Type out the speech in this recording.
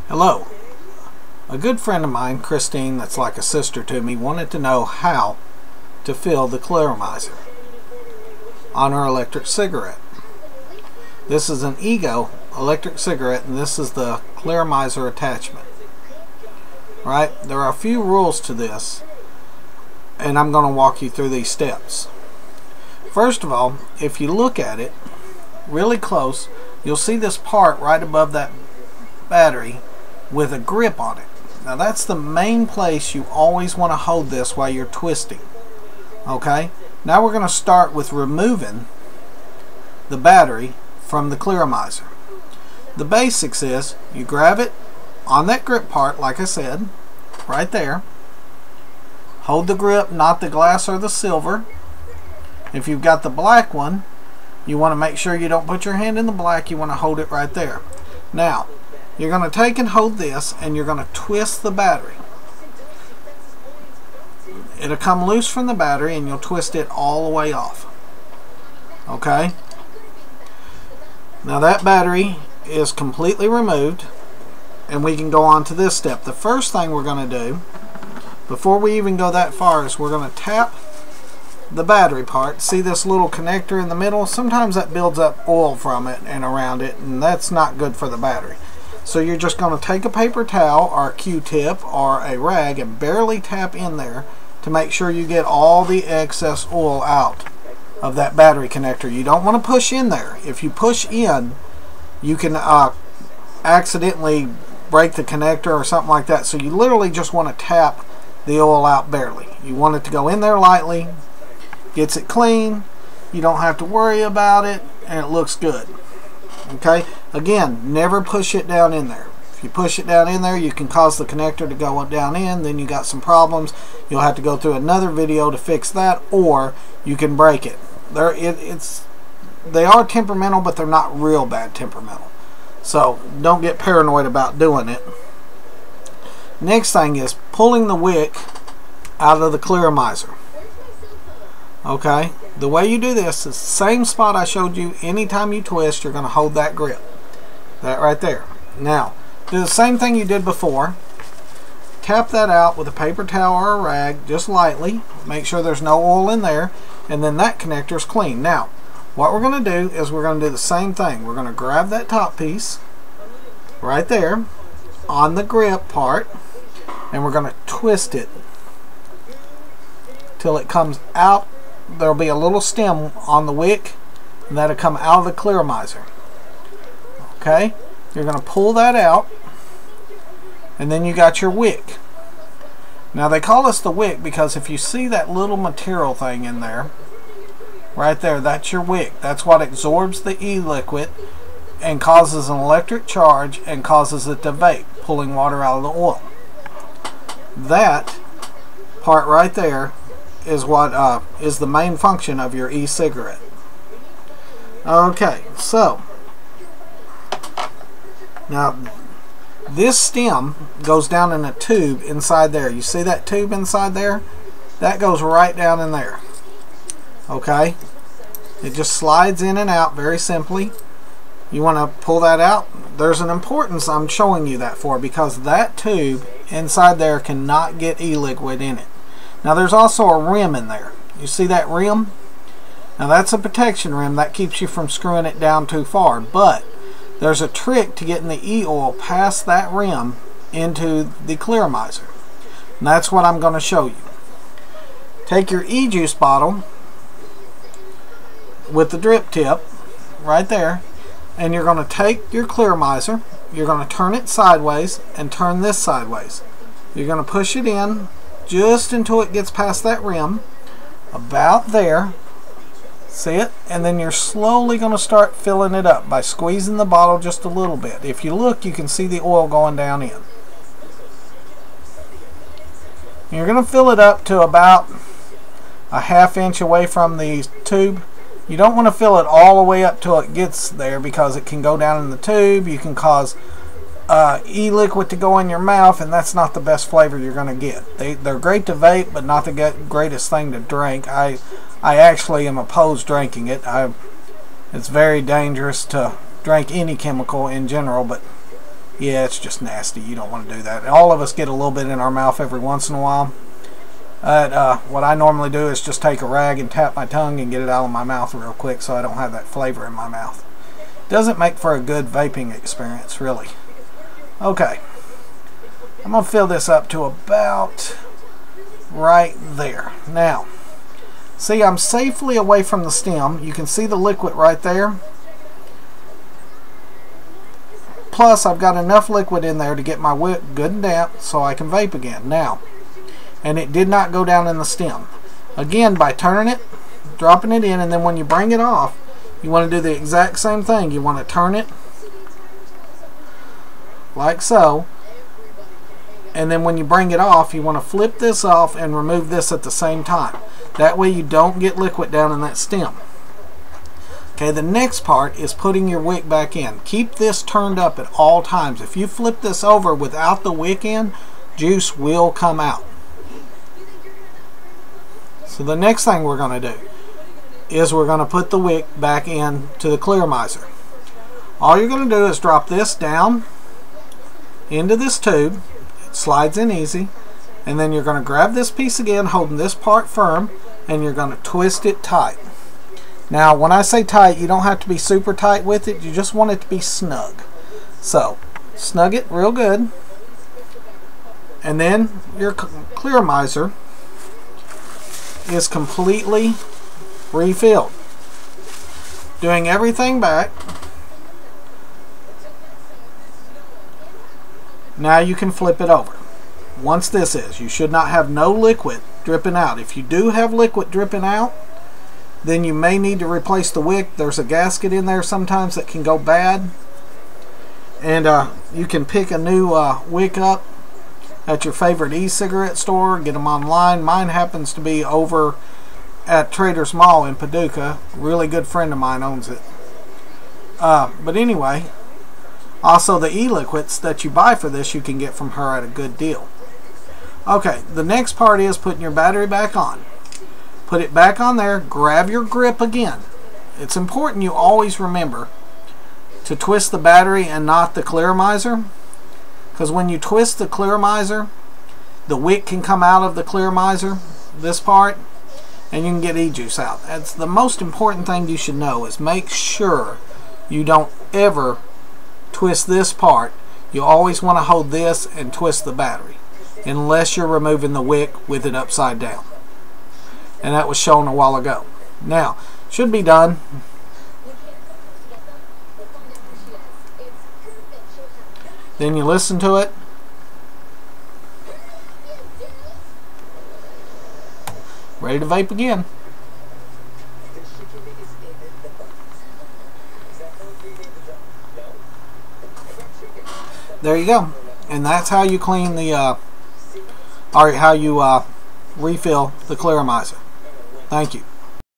Hello. A good friend of mine, Christine, that's like a sister to me, wanted to know how to fill the Clearomizer on her electric cigarette. This is an Ego electric cigarette, and this is the Clearomizer attachment. Right? There are a few rules to this, and I'm going to walk you through these steps. First of all, if you look at it really close, you'll see this part right above that battery with a grip on it. Now that's the main place you always want to hold this while you're twisting. Okay? Now we're going to start with removing the battery from the Clearomizer. The basics is you grab it on that grip part, like I said, right there. Hold the grip, not the glass or the silver. If you've got the black one, you want to make sure you don't put your hand in the black. You want to hold it right there. Now, you're going to take and hold this, and you're going to twist the battery. It'll come loose from the battery, and you'll twist it all the way off. Okay? Now that battery is completely removed, and we can go on to this step. The first thing we're going to do, before we even go that far, is we're going to tap the battery part. See this little connector in the middle? Sometimes that builds up oil from it and around it, and that's not good for the battery. So you're just going to take a paper towel or a Q-tip or a rag and barely tap in there to make sure you get all the excess oil out of that battery connector. You don't want to push in there. If you push in, you can accidentally break the connector or something like that. So you literally just want to tap the oil out barely. You want it to go in there lightly, gets it clean, you don't have to worry about it, and it looks good. Okay, again, never push it down in there. If you push it down in there, you can cause the connector to go down in, then you got some problems. You'll have to go through another video to fix that, or you can break it. They are temperamental, but they're not real bad temperamental. So don't get paranoid about doing it. Next thing is pulling the wick out of the Clearomizer. Okay, the way you do this is the same spot I showed you. Anytime you twist, you're going to hold that grip. That right there. Now, do the same thing you did before. Tap that out with a paper towel or a rag, just lightly. Make sure there's no oil in there, and then that connector is clean. Now, what we're going to do is we're going to do the same thing. We're going to grab that top piece right there on the grip part, and we're going to twist it till it comes out. There'll be a little stem on the wick, and that'll come out of the Clearomizer. Okay, you're going to pull that out, and then you got your wick. Now they call this the wick because if you see that little material thing in there, right there, that's your wick. That's what absorbs the e-liquid and causes an electric charge and causes it to vape, pulling water out of the oil. That part right there is what is the main function of your e-cigarette. Okay, so now this stem goes down in a tube inside there. You see that tube inside there? That goes right down in there. Okay, it just slides in and out very simply. You want to pull that out. There's an importance I'm showing you that for, because that tube inside there cannot get e-liquid in it. Now there's also a rim in there. You see that rim? Now that's a protection rim that keeps you from screwing it down too far, but there's a trick to getting the e-oil past that rim into the Clearomizer, and that's what I'm going to show you. Take your e-juice bottle with the drip tip right there, and you're going to take your Clearomizer, you're going to turn it sideways and turn this sideways. You're going to push it in just until it gets past that rim, about there. See it? And then you're slowly going to start filling it up by squeezing the bottle just a little bit. If you look, you can see the oil going down in. You're going to fill it up to about a ½ inch away from the tube. You don't want to fill it all the way up till it gets there, because it can go down in the tube. You can cause e-liquid to go in your mouth, and that's not the best flavor you're going to get. They're great to vape, but not the greatest thing to drink. I actually am opposed drinking it. It's very dangerous to drink any chemical in general, but Yeah, it's just nasty. You don't want to do that. All of us get a little bit in our mouth every once in a while. What I normally do is just take a rag and tap my tongue and get it out of my mouth real quick so I don't have that flavor in my mouth. Doesn't make for a good vaping experience, really. Okay. I'm going to fill this up to about right there. Now, see, I'm safely away from the stem. You can see the liquid right there. Plus, I've got enough liquid in there to get my wick good and damp so I can vape again. Now, and it did not go down in the stem. Again, by turning it, dropping it in, and then when you bring it off, you want to do the exact same thing. You want to turn it like so, and then when you bring it off, you want to flip this off and remove this at the same time. That way you don't get liquid down in that stem. Okay, the next part is putting your wick back in. Keep this turned up at all times. If you flip this over without the wick in, juice will come out. So the next thing we're going to do is we're going to put the wick back in to the Clearomizer. All you're going to do is drop this down into this tube. It slides in easy. And then you're going to grab this piece again, holding this part firm, and you're going to twist it tight. Now, when I say tight, you don't have to be super tight with it. You just want it to be snug. So, snug it real good. And then your Clearomizer is completely refilled. Doing everything back. Now you can flip it over. Once this is, you should not have no liquid dripping out. If you do have liquid dripping out, then you may need to replace the wick. There's a gasket in there sometimes that can go bad. And you can pick a new wick up at your favorite e-cigarette store. Get them online. Mine happens to be over at Trader's Mall in Paducah. A really good friend of mine owns it. But anyway, also the e-liquids that you buy for this, you can get from her at a good deal. Okay, the next part is putting your battery back on. Put it back on there, grab your grip again. It's important you always remember to twist the battery and not the Clearomizer, because when you twist the Clearomizer, the wick can come out of the Clearomizer, this part, and you can get e-juice out. That's the most important thing you should know, is make sure you don't ever twist this part. You always want to hold this and twist the battery, unless you're removing the wick with it upside down. And that was shown a while ago. Now, should be done. Then you listen to it. Ready to vape again. There you go. And that's how you clean the, or how you refill the Clearomizer. Thank you.